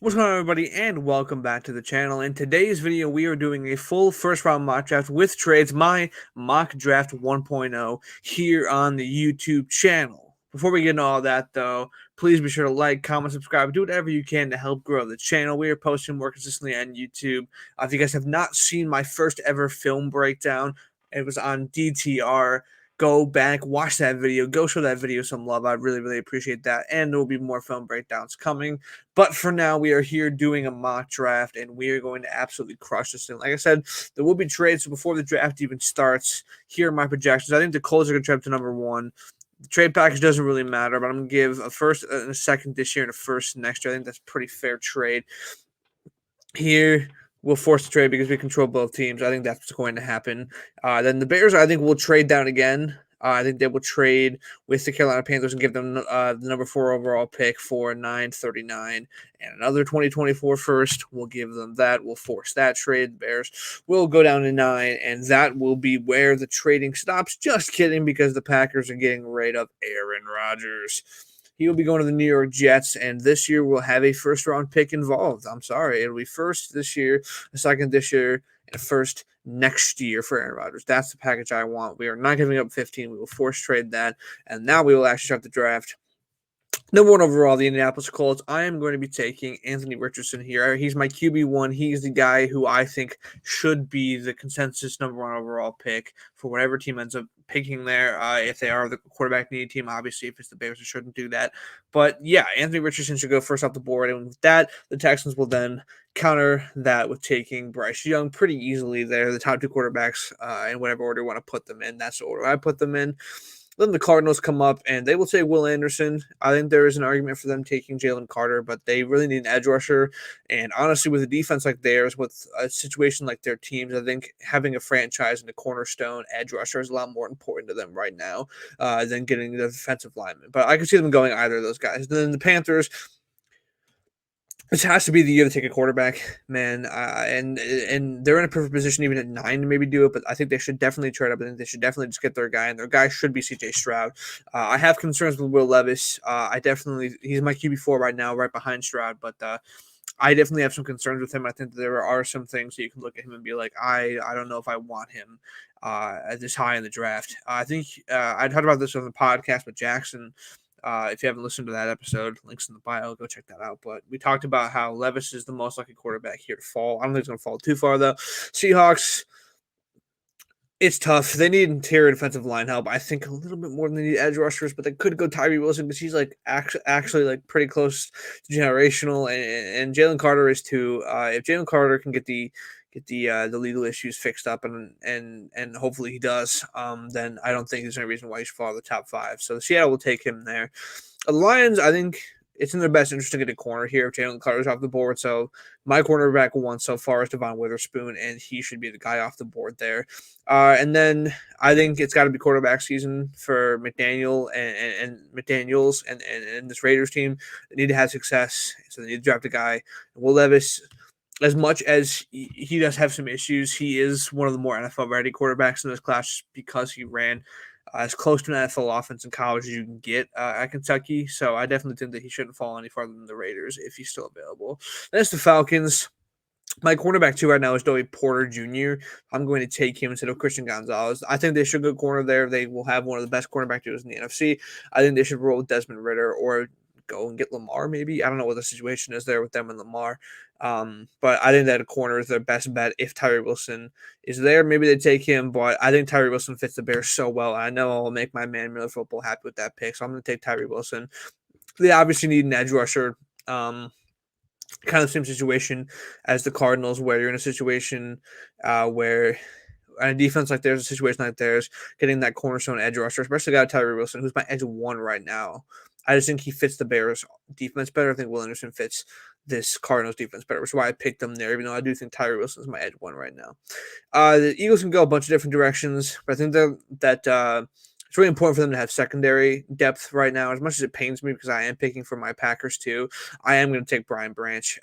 What's going on, everybody, and welcome back to the channel. In today's video, we are doing a full first round mock draft with trades, my mock draft 1.0 here on the YouTube channel. Before we get into all that, though, please be sure to like, comment, subscribe, do whatever you can to help grow the channel. We are posting more consistently on YouTube. If you guys have not seen my first ever film breakdown, it was on DTR. Go back, watch that video, go show that video some love. I'd really appreciate that. And there will be more film breakdowns coming. But for now, we are here doing a mock draft, and we are going to absolutely crush this thing. Like I said, there will be trades, so before the draft even starts, here are my projections. I think the Colts are going to trade to number one. The trade package doesn't really matter, but I'm going to give a first and a second this year and a first next year. I think that's a pretty fair trade. Here, we'll force the trade because we control both teams. I think that's what's going to happen. Then the Bears, I think, will trade down again. I think they will trade with the Carolina Panthers and give them the number 4 overall pick for $9.39 and another 2024 first. We'll give them that. We'll force that trade. The Bears will go down to 9, and that will be where the trading stops. Just kidding, because the Packers are getting rid of Aaron Rodgers. He will be going to the New York Jets, and this year we'll have a first-round pick involved. I'm sorry. It'll be first this year, a second this year, and a first next year for Aaron Rodgers. That's the package I want. We are not giving up 15. We will force trade that, and now we will actually start the draft. Number 1 overall, the Indianapolis Colts. I am going to be taking Anthony Richardson here. He's my QB1. He's the guy who I think should be the consensus number 1 overall pick for whatever team ends up picking there. If they are the quarterback needy team, obviously, if it's the Bears, they shouldn't do that. But yeah, Anthony Richardson should go first off the board. And with that, the Texans will then counter that with taking Bryce Young pretty easily there. The top 2 quarterbacks in whatever order you want to put them in. That's the order I put them in. Then the Cardinals come up and they will take Will Anderson. I think there is an argument for them taking Jalen Carter, but they really need an edge rusher. And honestly, with a defense like theirs, with a situation like their teams, I think having a franchise and a cornerstone edge rusher is a lot more important to them right now than getting the defensive lineman. But I can see them going either of those guys. Then the Panthers, this has to be the year to take a quarterback, man. And they're in a perfect position even at 9 to maybe do it, but I think they should definitely trade up. I think they should definitely just get their guy, and their guy should be C.J. Stroud. I have concerns with Will Levis. He's my QB4 right now, right behind Stroud, but I definitely have some concerns with him. I think there are some things that you can look at him and be like, I don't know if I want him this high in the draft. I think I talked about this on the podcast with Jackson. If you haven't listened to that episode, links in the bio, go check that out. But we talked about how Levis is the most likely quarterback here to fall. I don't think it's going to fall too far, though. Seahawks, it's tough. They need interior defensive line help. I think a little bit more than they need edge rushers, but they could go Tyree Wilson because he's like actually like pretty close to generational, and Jalen Carter is too. If Jalen Carter can get the legal issues fixed up, and hopefully he does, then I don't think there's any reason why he should fall in the top 5. So Seattle will take him there. The Lions, I think it's in their best interest to get a corner here if Jalen Carter's off the board. So my cornerback 1 so far is Devon Witherspoon, and he should be the guy off the board there. And then I think it's got to be quarterback season for McDaniel and McDaniels and this Raiders team. They need to have success, so they need to draft a guy. Will Levis, as much as he does have some issues, he is one of the more NFL ready quarterbacks in this class because he ran as close to an NFL offense in college as you can get at Kentucky. So I definitely think that he shouldn't fall any farther than the Raiders if he's still available. That's the Falcons. My cornerback 2 right now is Joey Porter Jr. I'm going to take him instead of Christian Gonzalez. I think they should go corner there. They will have one of the best cornerback duos in the NFC. I think they should roll with Desmond Ritter or go and get Lamar, maybe. I don't know what the situation is there with them and Lamar. But I think that a corner is their best bet if Tyree Wilson is there. Maybe they take him, but I think Tyree Wilson fits the Bears so well. I know I'll make my man Miller Football happy with that pick, so I'm going to take Tyree Wilson. They obviously need an edge rusher. Kind of the same situation as the Cardinals, where you're in a situation where on a defense like theirs, a situation like theirs, getting that cornerstone edge rusher, especially got Tyree Wilson, who's my edge 1 right now. I just think he fits the Bears defense better. I think Will Anderson fits this Cardinals defense better, which is why I picked them there, even though I do think Tyree Wilson is my edge 1 right now. The Eagles can go a bunch of different directions, but I think that it's really important for them to have secondary depth right now. As much as it pains me because I am picking for my Packers too, I am going to take Brian Branch.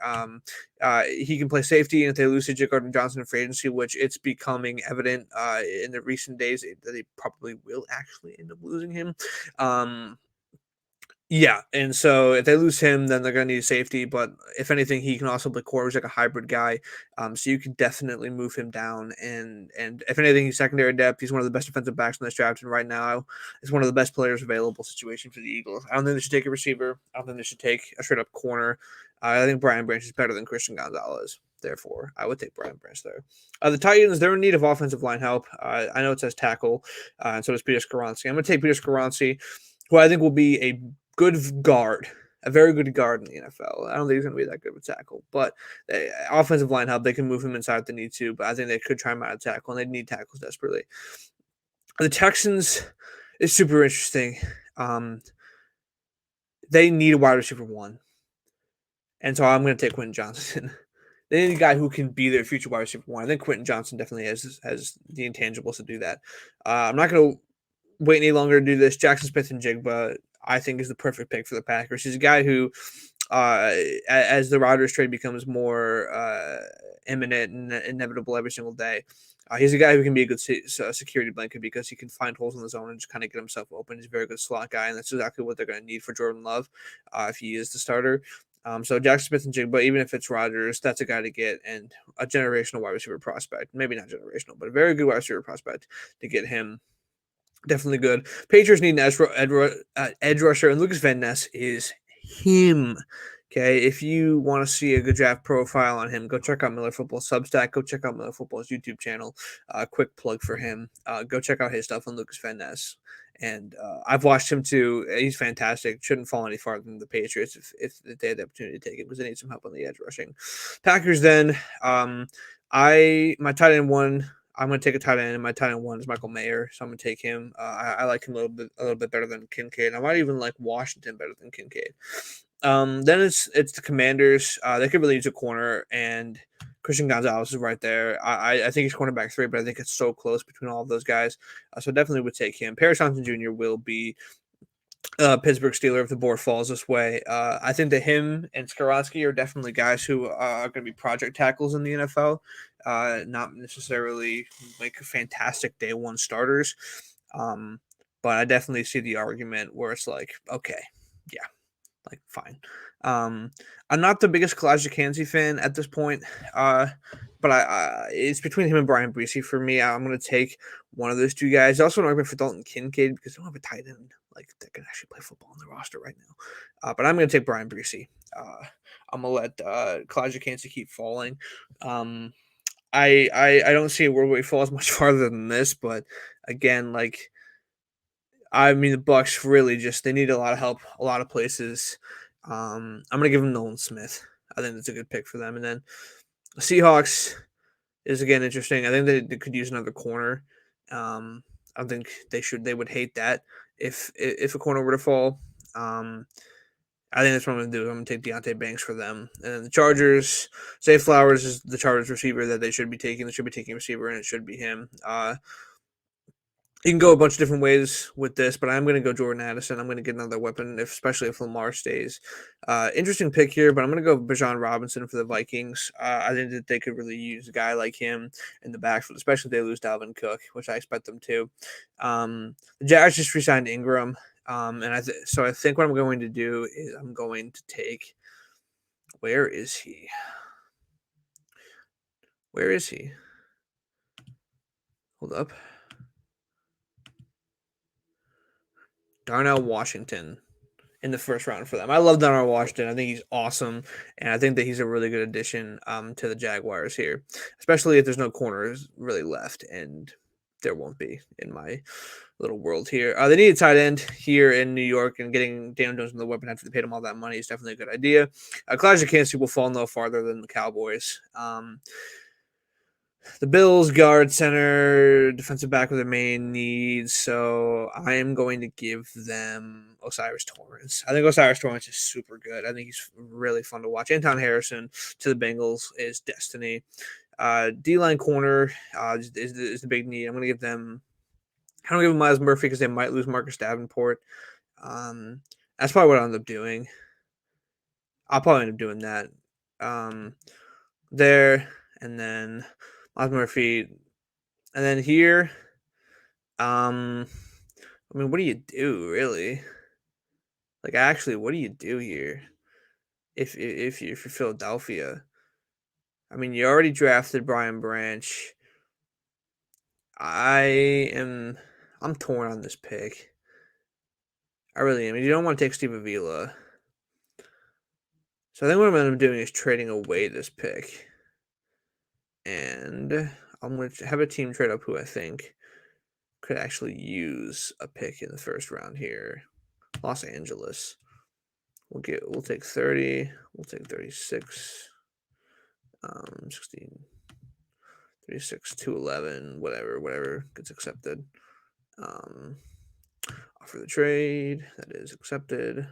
He can play safety, and if they lose to Gardner-Johnson in free agency, which it's becoming evident in the recent days that they probably will actually end up losing him. Yeah, and so if they lose him, then they're gonna need safety, but if anything, he can also play corner. He's like a hybrid guy, so you can definitely move him down, and if anything, he's secondary depth. He's one of the best defensive backs in this draft, and right now is one of the best players available situation for the Eagles. I don't think they should take a receiver. I don't think they should take a straight up corner. I think Brian Branch is better than Christian Gonzalez. Therefore, I would take Brian Branch there. The Titans, they're in need of offensive line help. I know it says tackle, and so does Peter Skoronski. I'm going to take Peter Skoronski, who I think will be a good guard, a very good guard in the NFL. I don't think he's going to be that good of a tackle, but offensive line help, they can move him inside if they need to, but I think they could try him out of tackle, and they need tackles desperately. The Texans is super interesting. Um, they need a wide receiver one, and so I'm going to take Quentin Johnson. They need a guy who can be their future wide receiver one. I think Quentin Johnson definitely has the intangibles to do that. I'm not going to wait any longer to do this. Jackson Smith-Njigba, I think, is the perfect pick for the Packers. He's a guy who, as the Rodgers trade becomes more imminent and inevitable every single day, he's a guy who can be a good security blanket because he can find holes in the zone and just kind of get himself open. He's a very good slot guy, and that's exactly what they're going to need for Jordan Love if he is the starter. So Jackson Smith-Njigba, even if it's Rodgers, that's a guy to get, and a generational wide receiver prospect. Maybe not generational, but a very good wide receiver prospect to get him. Definitely good. Patriots need an edge rusher, and Lucas Van Ness is him. Okay, if you want to see a good draft profile on him, go check out Miller Football Substack. Go check out Miller Football's YouTube channel. Quick plug for him. Go check out his stuff on Lucas Van Ness. And I've watched him too. He's fantastic. Shouldn't fall any farther than the Patriots if they had the opportunity to take him because they need some help on the edge rushing. Packers then. My tight end one. I'm going to take a tight end, and my tight end one is Michael Mayer, so I'm going to take him. I like him a little bit better than Kincaid. I might even like Washington better than Kincaid. Then it's the Commanders. They could really use a corner, and Christian Gonzalez is right there. I think he's cornerback 3, but I think it's so close between all of those guys. So definitely would take him. Paris Johnson Jr. will be Pittsburgh Steeler if the board falls this way. I think that him and Skoronski are definitely guys who are going to be project tackles in the NFL, not necessarily like fantastic day one starters. But I definitely see the argument where it's like, okay, yeah, like fine. I'm not the biggest Kalijah Kancey fan at this point, but it's between him and Brian Bresee for me. I'm going to take one of those two guys. Also, an argument for Dalton Kincaid because they don't have a tight end like that can actually play football on the roster right now. But I'm going to take Brian Bresee. I'm going to let Kalijah Kancey keep falling. I don't see a world where he falls much farther than this, but again, like I mean, the Bucks really just they need a lot of help, a lot of places. I'm gonna give them Nolan Smith. I think that's a good pick for them. And then the Seahawks is again interesting. I think they could use another corner. I think they would hate that if a corner were to fall. I think that's what I'm gonna do. I'm gonna take Deontay Banks for them. And then the Chargers, Zay Flowers is the Chargers receiver that they should be taking. They should be taking a receiver, and it should be him. You can go a bunch of different ways with this, but I'm going to go Jordan Addison. I'm going to get another weapon, especially if Lamar stays. Interesting pick here, but I'm going to go Bijan Robinson for the Vikings. I think that they could really use a guy like him in the backfield, especially if they lose Dalvin Cook, which I expect them to. The Jags just re-signed Ingram, and so I think what I'm going to do is I'm going to take. Where is he? Where is he? Hold up. Darnell Washington in the first round for them. I love Darnell Washington. I think he's awesome, and I think that he's a really good addition to the Jaguars here, especially if there's no corners really left, and there won't be in my little world here. They need a tight end here in New York, and getting Daniel Jones in the weapon after they paid him all that money is definitely a good idea. Kalijah Kancey will fall no farther than the Cowboys. The Bills guard center defensive back are their main needs, so I am going to give them Osiris Torrance. I think Osiris Torrance is super good. I think he's really fun to watch. Anton Harrison to the Bengals is destiny. D-line corner is the big need. I'm going to give them. I don't give them Miles Murphy because they might lose Marcus Davenport. That's probably what I'll end up doing. I'll probably end up doing that. There and then Miles Murphy, and then here. I mean, what do you do really? Like, actually, what do you do here if you're Philadelphia? I mean, you already drafted Brian Branch. I am I'm torn on this pick. I really am. You don't want to take Steve Avila. So I think what I'm going to be doing is trading away this pick. And I'm going to have a team trade up who I think could actually use a pick in the first round here. Los Angeles. We'll take 30. We'll take 36. 16. 36 to 11. Whatever gets accepted. Offer the trade. That is accepted.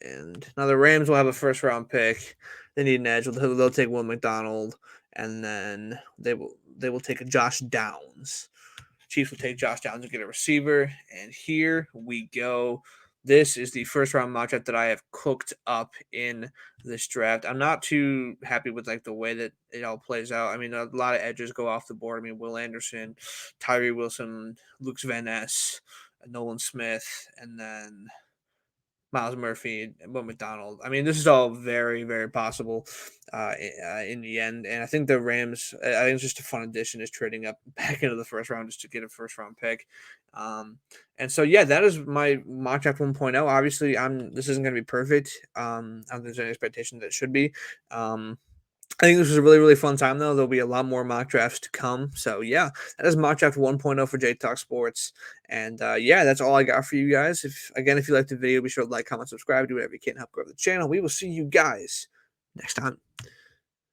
And now the Rams will have a first round pick. They need an edge. They'll take Will McDonald, and then they will take a Josh Downs. Chiefs will take Josh Downs and get a receiver. And here we go. This is the first round matchup that I have cooked up in this draft. I'm not too happy with like the way that it all plays out. I mean, a lot of edges go off the board. I mean, Will Anderson, Tyree Wilson, Luke Van Ness, Nolan Smith, and then Miles Murphy, Will McDonald. I mean, this is all very, very possible in the end. And I think the Rams, I think it's just a fun addition is trading up back into the first round just to get a first round pick. And so, yeah, that is my mock draft 1.0. Obviously, this isn't going to be perfect. I don't think there's any expectation that it should be. I think this was a really, really fun time, though. There'll be a lot more mock drafts to come. So, yeah, that is mock draft 1.0 for J Talk Sports. And, yeah, that's all I got for you guys. If you liked the video, be sure to like, comment, subscribe, do whatever you can to help grow the channel. We will see you guys next time.